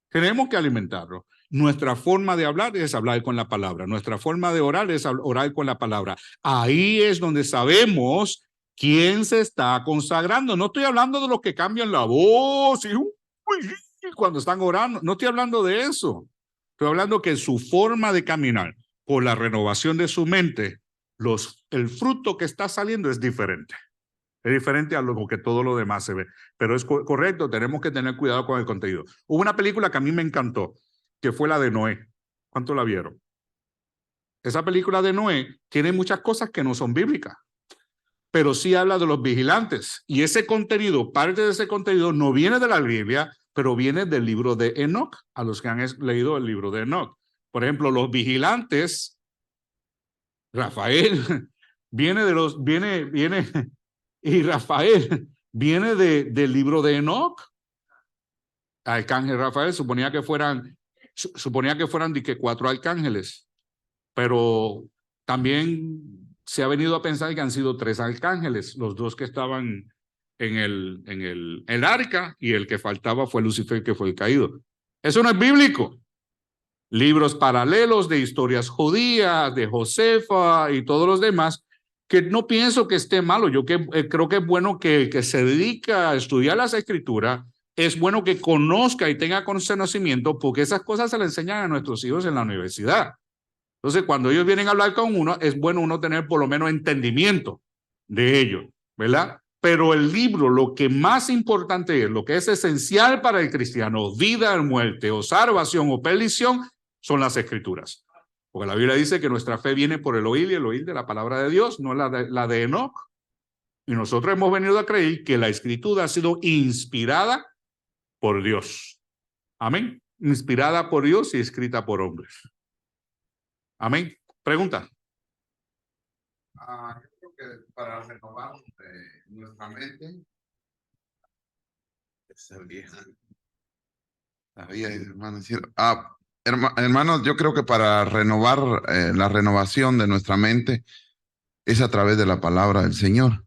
Speaker 2: Tenemos que alimentarlos. Nuestra forma de hablar es hablar con la palabra. Nuestra forma de orar es orar con la palabra. Ahí es donde sabemos quién se está consagrando. No estoy hablando de los que cambian la voz y cuando están orando. No estoy hablando de eso. Estoy hablando que su forma de caminar por la renovación de su mente, el fruto que está saliendo es diferente. Es diferente a lo que todo lo demás se ve. Pero es correcto, tenemos que tener cuidado con el contenido. Hubo una película que a mí me encantó, que fue la de Noé. ¿Cuánto la vieron? Esa película de Noé tiene muchas cosas que no son bíblicas, pero sí habla de los vigilantes. Y ese contenido, parte de ese contenido no viene de la Biblia, pero viene del libro de Enoch, a los que han leído el libro de Enoch. Por ejemplo, los vigilantes, Rafael, y Rafael viene del libro de Enoch. Arcángel Rafael suponía que fueran de que 4 arcángeles, pero también se ha venido a pensar que han sido 3 arcángeles, los 2 que estaban en el arca y el que faltaba fue Lucifer, que fue el caído. Eso no es bíblico. Libros paralelos de historias judías, de Josefa y todos los demás, que no pienso que esté malo. Yo creo que es bueno que se dedica a estudiar las escrituras, es bueno que conozca y tenga conocimiento, porque esas cosas se le enseñan a nuestros hijos en la universidad. Entonces, cuando ellos vienen a hablar con uno, es bueno uno tener por lo menos entendimiento de ello, ¿verdad? Pero el libro, lo que más importante es, lo que es esencial para el cristiano, vida o muerte, o salvación o perdición, son las escrituras. Porque la Biblia dice que nuestra fe viene por el oír y el oír de la palabra de Dios, no la de Enoch. Y nosotros hemos venido a creer que la escritura ha sido inspirada por Dios. Amén. Inspirada por Dios y escrita por hombres. Amén. Pregunta.
Speaker 5: Yo creo que para renovar nuestra mente, hermanos, yo creo que para renovar la renovación de nuestra mente es a través de la palabra del Señor.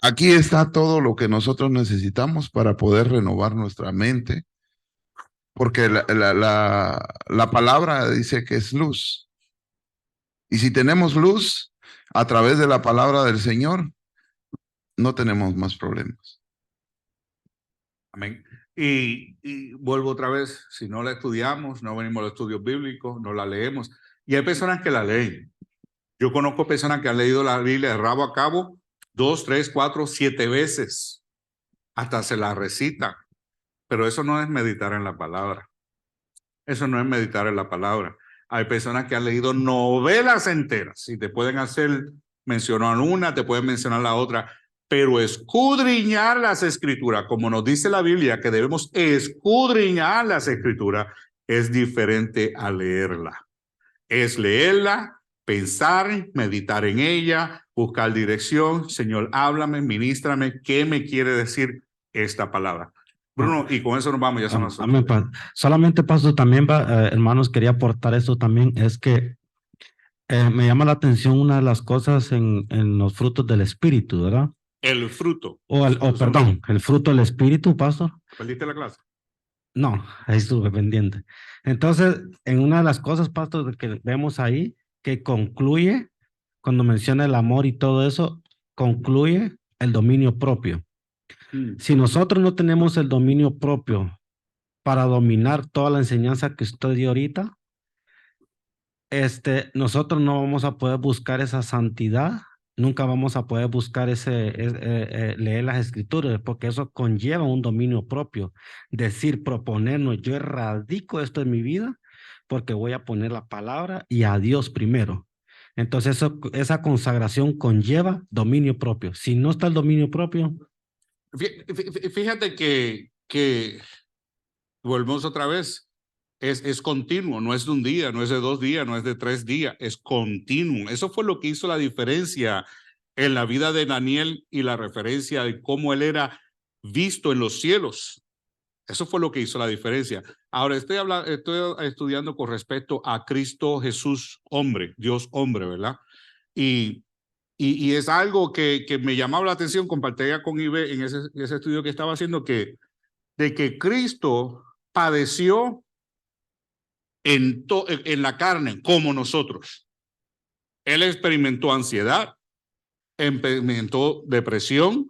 Speaker 5: Aquí está todo lo que nosotros necesitamos para poder renovar nuestra mente, porque la palabra dice que es luz. Y si tenemos luz a través de la palabra del Señor, no tenemos más problemas.
Speaker 2: Amén. Y vuelvo otra vez, si no la estudiamos, no venimos a los estudios bíblicos, no la leemos. Y hay personas que la leen. Yo conozco personas que han leído la Biblia de rabo a cabo 2, 3, 4, 7 veces. Hasta se la recitan. Pero eso no es meditar en la palabra. Eso no es meditar en la palabra. Hay personas que han leído novelas enteras y te pueden mencionar una, te pueden mencionar la otra, pero escudriñar las escrituras, como nos dice la Biblia, que debemos escudriñar las escrituras, es diferente a leerla. Es leerla, pensar, meditar en ella, buscar dirección. Señor, háblame, ministrame, ¿qué me quiere decir esta palabra? Bruno, y con eso nos vamos, ya son las 8.
Speaker 3: Solamente, pastor, también, hermanos, quería aportar eso también, es que me llama la atención una de las cosas en los frutos del Espíritu, ¿verdad?
Speaker 2: El fruto.
Speaker 3: Perdón, el fruto del Espíritu, pastor.
Speaker 2: ¿Perdiste la clase?
Speaker 3: No, ahí estuve pendiente. Entonces, en una de las cosas, pastor, que vemos ahí, que concluye, cuando menciona el amor y todo eso, concluye el dominio propio. Si nosotros no tenemos el dominio propio para dominar toda la enseñanza que usted dio ahorita, nosotros no vamos a poder buscar esa santidad, nunca vamos a poder buscar leer las escrituras, porque eso conlleva un dominio propio. Decir, proponernos, yo erradico esto en mi vida porque voy a poner la palabra y a Dios primero. Entonces esa consagración conlleva dominio propio. Si no está el dominio propio...
Speaker 2: Fíjate que volvemos otra vez, es continuo, no es de un día, no es de 2 días, no es de 3 días, es continuo. Eso fue lo que hizo la diferencia en la vida de Daniel y la referencia de cómo él era visto en los cielos. Eso fue lo que hizo la diferencia. Ahora estoy estudiando con respecto a Cristo Jesús hombre, Dios hombre, ¿verdad? Y es algo que me llamaba la atención, compartía con Ibe en ese estudio que estaba haciendo, de que Cristo padeció en la carne como nosotros. Él experimentó ansiedad, experimentó depresión,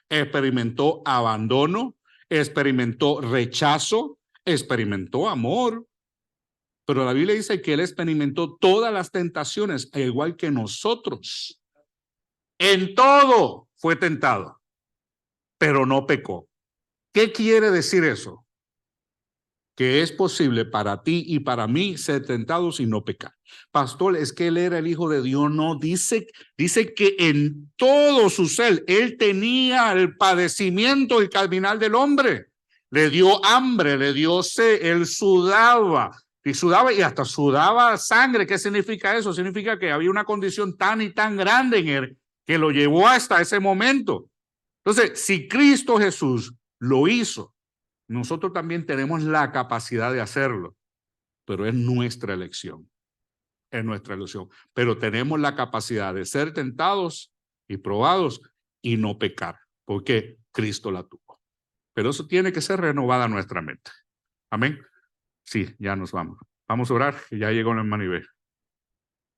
Speaker 2: experimentó abandono, experimentó rechazo, experimentó amor. Pero la Biblia dice que él experimentó todas las tentaciones, al igual que nosotros. En todo fue tentado, pero no pecó. ¿Qué quiere decir eso? Que es posible para ti y para mí ser tentados y no pecar. Pastor, es que él era el Hijo de Dios. No, dice que en todo su ser, él tenía el padecimiento y caminar del hombre. Le dio hambre, le dio sed, él sudaba y hasta sudaba sangre. ¿Qué significa eso? Significa que había una condición tan y tan grande en él que lo llevó hasta ese momento. Entonces, si Cristo Jesús lo hizo, nosotros también tenemos la capacidad de hacerlo, pero es nuestra elección. Es nuestra elección. Pero tenemos la capacidad de ser tentados y probados y no pecar, porque Cristo la tuvo. Pero eso tiene que ser renovada nuestra mente. Amén. Sí, ya nos vamos. Vamos a orar, que ya llegó el hermano Iber.